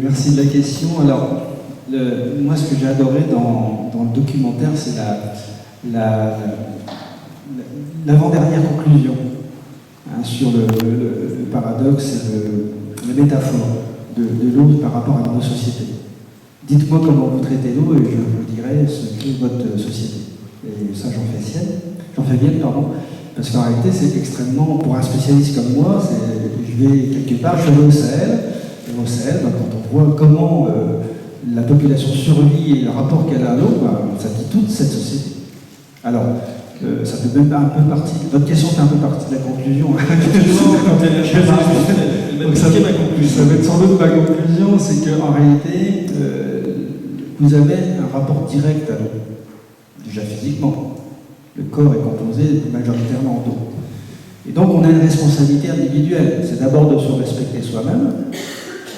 Merci de la question. Alors, moi, ce que j'ai adoré dans le documentaire, c'est l'avant-dernière conclusion sur le paradoxe et la métaphore de l'eau par rapport à nos sociétés. Dites-moi comment vous traitez l'eau et je vous dirai ce qu'est votre société. Et ça, j'en fais bien, pardon. Parce qu'en réalité, c'est extrêmement, pour un spécialiste comme moi, je vais quelque part, je suis allé au Sahel, et au Sahel, quand on voit comment la population survit et le rapport qu'elle a à l'eau, ça dit toute cette société. Alors, ça peut même un peu partie, votre question fait un peu partie de la conclusion. Donc ça va être sans doute ma conclusion, c'est qu'en réalité, vous avez un rapport direct à l'eau, déjà physiquement. Le corps est composé majoritairement d'eau. Et donc on a une responsabilité individuelle. C'est d'abord de se respecter soi-même,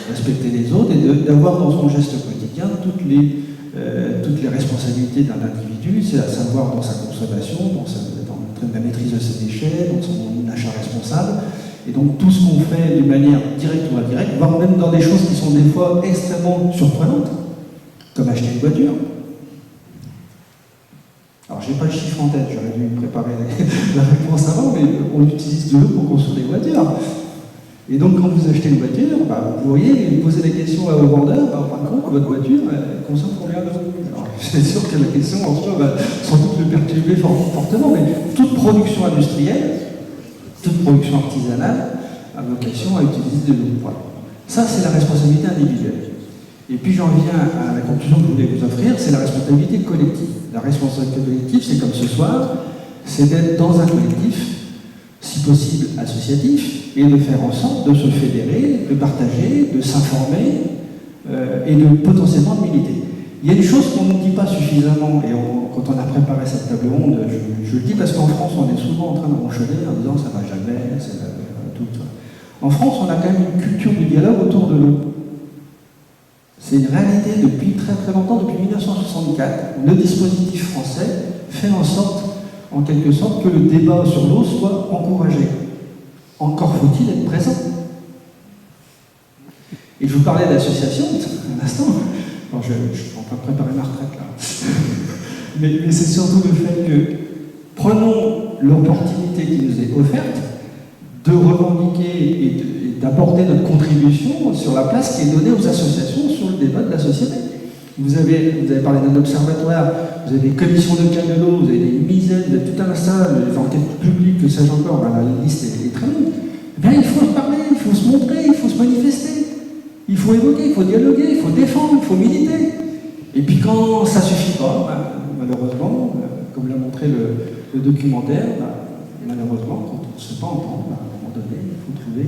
respecter les autres et d'avoir dans son geste quotidien toutes les responsabilités d'un individu, c'est à savoir dans sa consommation, dans la maîtrise de ses déchets, dans son achat responsable. Et donc tout ce qu'on fait d'une manière directe ou indirecte, voire même dans des choses qui sont des fois extrêmement surprenantes, comme acheter une voiture. Alors, je n'ai pas le chiffre en tête, j'aurais dû préparer la réponse avant, mais on utilise de l'eau pour construire des voitures. Et donc, quand vous achetez une voiture, vous voyez, vous posez la question au vendeur, par contre, votre voiture, elle consomme combien d'eau? Alors, c'est sûr que la question en soi va sans doute le perturber fortement, mais toute production industrielle, toute production artisanale a vocation à utiliser de l'eau. Voilà. Ça, c'est la responsabilité individuelle. Et puis j'en viens à la conclusion que je voulais vous offrir, c'est la responsabilité collective. La responsabilité collective, c'est comme ce soir, c'est d'être dans un collectif, si possible associatif, et de faire en sorte de se fédérer, de partager, de s'informer et de potentiellement de militer. Il y a une chose qu'on ne dit pas suffisamment, et quand on a préparé cette table ronde, je le dis parce qu'en France, on est souvent en train de ronchonner en disant ça va jamais, c'est tout ça. En France, on a quand même une culture du dialogue autour de l'eau. C'est une réalité depuis très très longtemps, depuis 1964. Le dispositif français fait en sorte, en quelque sorte, que le débat sur l'eau soit encouragé. Encore faut-il être présent. Et je vous parlais d'association, un instant. Alors je suis en train de préparer ma retraite là. mais c'est surtout le fait que prenons l'opportunité qui nous est offerte de revendiquer et d'apporter notre contribution sur la place qui est donnée aux associations sur le débat de la société. Vous avez parlé d'un observatoire, vous avez des commissions de cas de l'eau, vous avez des misaines, vous avez tout un tas d'enquêtes publiques, que sais-je encore, la liste est très longue. Eh bien, il faut se parler, il faut se montrer, il faut se manifester, il faut évoquer, il faut dialoguer, il faut défendre, il faut militer. Et puis quand ça ne suffit pas, malheureusement, comme l'a montré le documentaire, malheureusement, quand on ne sait pas entendre, à un moment donné, il faut trouver...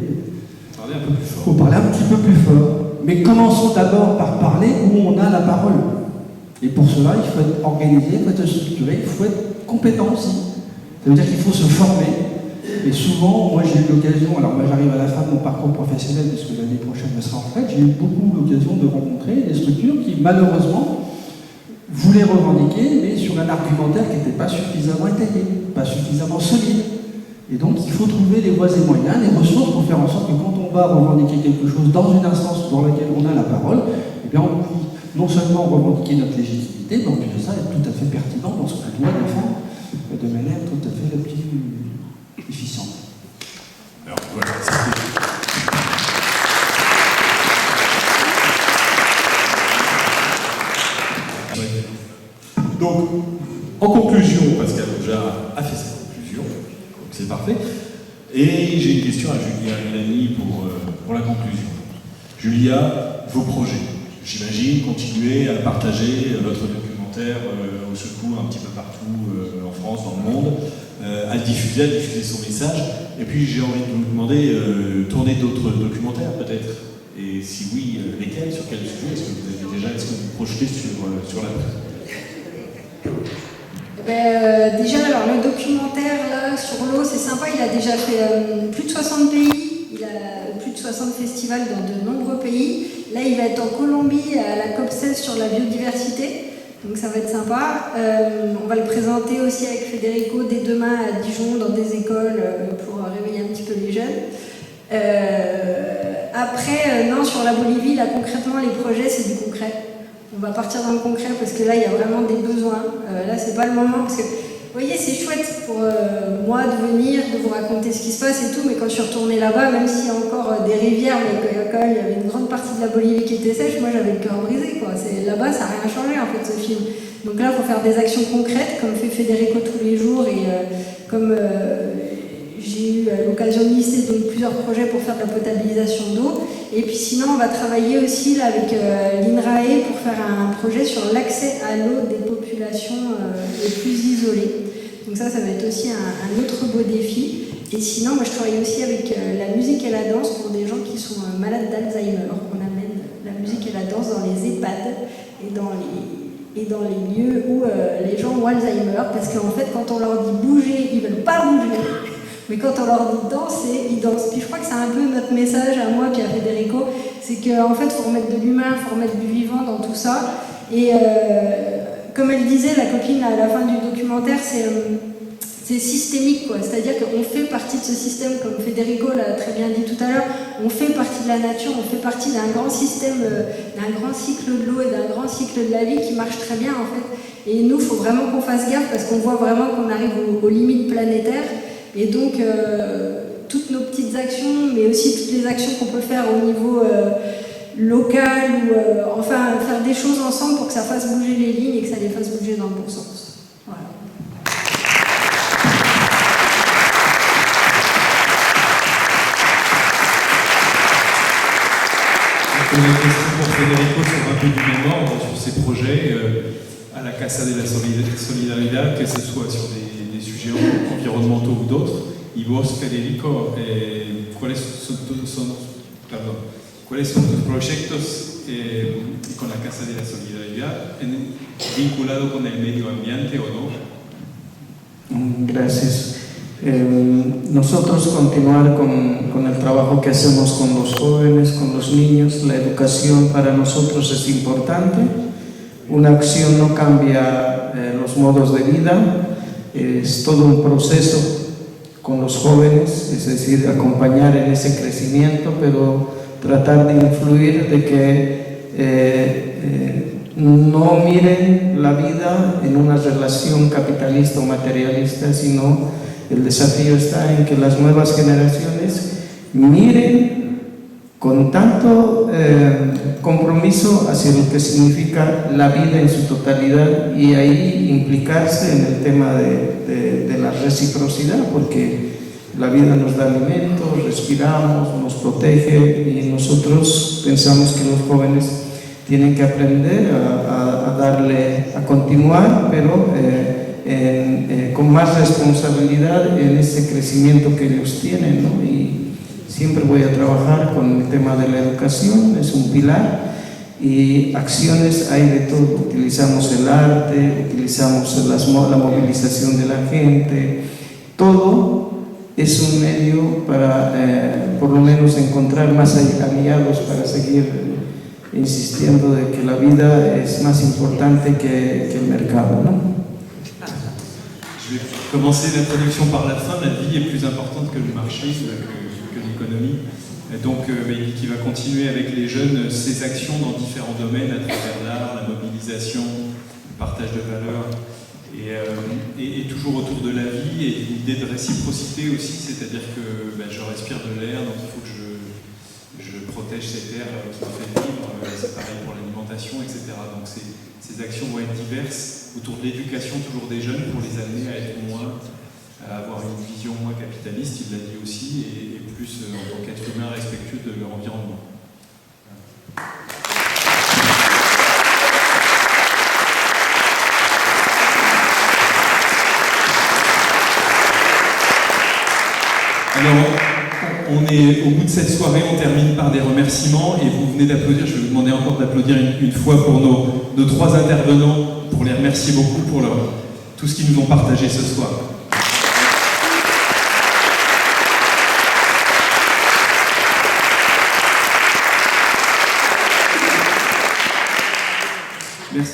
Parler un peu plus fort. Il faut parler un petit peu plus fort. Mais commençons d'abord par parler où on a la parole. Et pour cela, il faut être organisé, il faut être structuré, il faut être compétent aussi. Ça veut dire qu'il faut se former. Et souvent, moi j'ai eu l'occasion, alors moi j'arrive à la fin de mon parcours professionnel, puisque l'année prochaine je serai en retraite, j'ai eu beaucoup l'occasion de rencontrer des structures qui malheureusement voulaient revendiquer, mais sur un argumentaire qui n'était pas suffisamment étayé, pas suffisamment solide. Et donc il faut trouver les voies et moyens, les ressources pour faire en sorte que quand on va revendiquer quelque chose dans une instance dans laquelle on a la parole, eh bien on puisse non seulement revendiquer notre légitimité, mais en plus de ça être tout à fait pertinent dans ce qu'on doit défendre de manière tout à fait plus efficiente. Alors voilà, donc, en conclusion, Pascal Auja a fait sa conclusion, donc c'est parfait. Et j'ai une question à Julia Milani pour la conclusion. Julia, vos projets. J'imagine continuer à partager votre documentaire au secours un petit peu partout en France, dans le monde, à le diffuser son message. Et puis j'ai envie de vous demander, tourner d'autres documentaires peut-être. Et si oui, lesquels, sur quel sujet est-ce que vous projetez sur la presse? Déjà, alors le documentaire là, sur l'eau, c'est sympa, il a déjà fait plus de 60 pays, il a plus de 60 festivals dans de nombreux pays. Là, il va être en Colombie à la COP16 sur la biodiversité, donc ça va être sympa. On va le présenter aussi avec Federico dès demain à Dijon dans des écoles pour réveiller un petit peu les jeunes. Après, non, sur la Bolivie, là concrètement, les projets, c'est du concret. On va partir dans le concret parce que là, il y a vraiment des besoins. Là, c'est pas le moment parce que, vous voyez, c'est chouette pour moi de venir, de vous raconter ce qui se passe et tout, mais quand je suis retournée là-bas, même s'il y a encore des rivières, mais quand même, il y avait une grande partie de la Bolivie qui était sèche, moi, j'avais le cœur brisé, quoi. Là-bas, ça n'a rien changé, en fait, ce film. Donc là, il faut faire des actions concrètes, comme fait Federico tous les jours, et comme j'ai eu l'occasion de lister donc, plusieurs projets pour faire de la potabilisation d'eau. Et puis sinon, on va travailler aussi là, avec l'INRAE pour faire un projet sur l'accès à l'eau des populations les plus isolées. Donc ça va être aussi un autre beau défi. Et sinon, moi, je travaille aussi avec la musique et la danse pour des gens qui sont malades d'Alzheimer. On amène la musique et la danse dans les EHPAD et dans les lieux où les gens ont Alzheimer. Parce qu'en fait, quand on leur dit bouger, ils ne veulent pas bouger. Mais quand on leur dit danser, ils dansent. Puis je crois que c'est un peu notre message à moi puis à Federico, c'est qu'en fait, il faut remettre de l'humain, il faut remettre du vivant dans tout ça. Et comme elle disait, la copine à la fin du documentaire, c'est systémique, quoi. C'est-à-dire qu'on fait partie de ce système, comme Federico l'a très bien dit tout à l'heure, on fait partie de la nature, on fait partie d'un grand système, d'un grand cycle de l'eau et d'un grand cycle de la vie qui marche très bien, en fait. Et nous, il faut vraiment qu'on fasse gaffe parce qu'on voit vraiment qu'on arrive aux limites planétaires. Et donc, toutes nos petites actions, mais aussi toutes les actions qu'on peut faire au niveau local, ou enfin faire des choses ensemble pour que ça fasse bouger les lignes et que ça les fasse bouger dans le bon sens. Voilà. Une question pour Federico sur un peu du même ordre, sur ces projets à la Casa de la Solidaridad, que ce soit sur des sujets environnementaux ou d'autres. Y vos, Federico, ¿cuáles son tus proyectos con la Casa de la Solidaridad vinculado con el medio ambiente o no? Gracias. Nosotros continuar con el trabajo que hacemos con los jóvenes, con los niños. La educación para nosotros es importante. Una acción no cambia los modos de vida, es todo un proceso con los jóvenes, es decir, acompañar en ese crecimiento, pero tratar de influir de que no miren la vida en una relación capitalista o materialista, sino el desafío está en que las nuevas generaciones miren con tanto compromiso hacia lo que significa la vida en su totalidad y ahí implicarse en el tema de la reciprocidad, porque la vida nos da alimentos, respiramos, nos protege y nosotros pensamos que los jóvenes tienen que aprender a continuar, pero con más responsabilidad en ese crecimiento que ellos tienen, ¿no? Y siempre voy a trabajar con el tema de la educación, es un pilar, y acciones hay de todo. Utilizamos el arte, utilizamos la movilización de la gente, todo es un medio para por lo menos encontrar más aliados para seguir insistiendo de que la vida es más importante que el mercado, ¿no? Je vais commencer l'introduction par la fin. La vie est plus importante que le marché, que l'économie. Et donc, qui va continuer avec les jeunes ses actions dans différents domaines, à travers l'art, la mobilisation, le partage de valeurs, et toujours autour de la vie et l'idée de réciprocité aussi, c'est-à-dire que je respire de l'air, donc il faut que je protège cet air qui me fait vivre. C'est pareil pour l'alimentation, etc. Donc ces actions vont être diverses autour de l'éducation toujours des jeunes pour les amener à être à avoir une vision moins capitaliste, il l'a dit aussi, et plus en tant qu'être humain respectueux de leur environnement. Alors, on est au bout de cette soirée, on termine par des remerciements et vous venez d'applaudir, je vais vous demander encore d'applaudir une fois pour nos trois intervenants, pour les remercier beaucoup pour tout ce qu'ils nous ont partagé ce soir. Merci.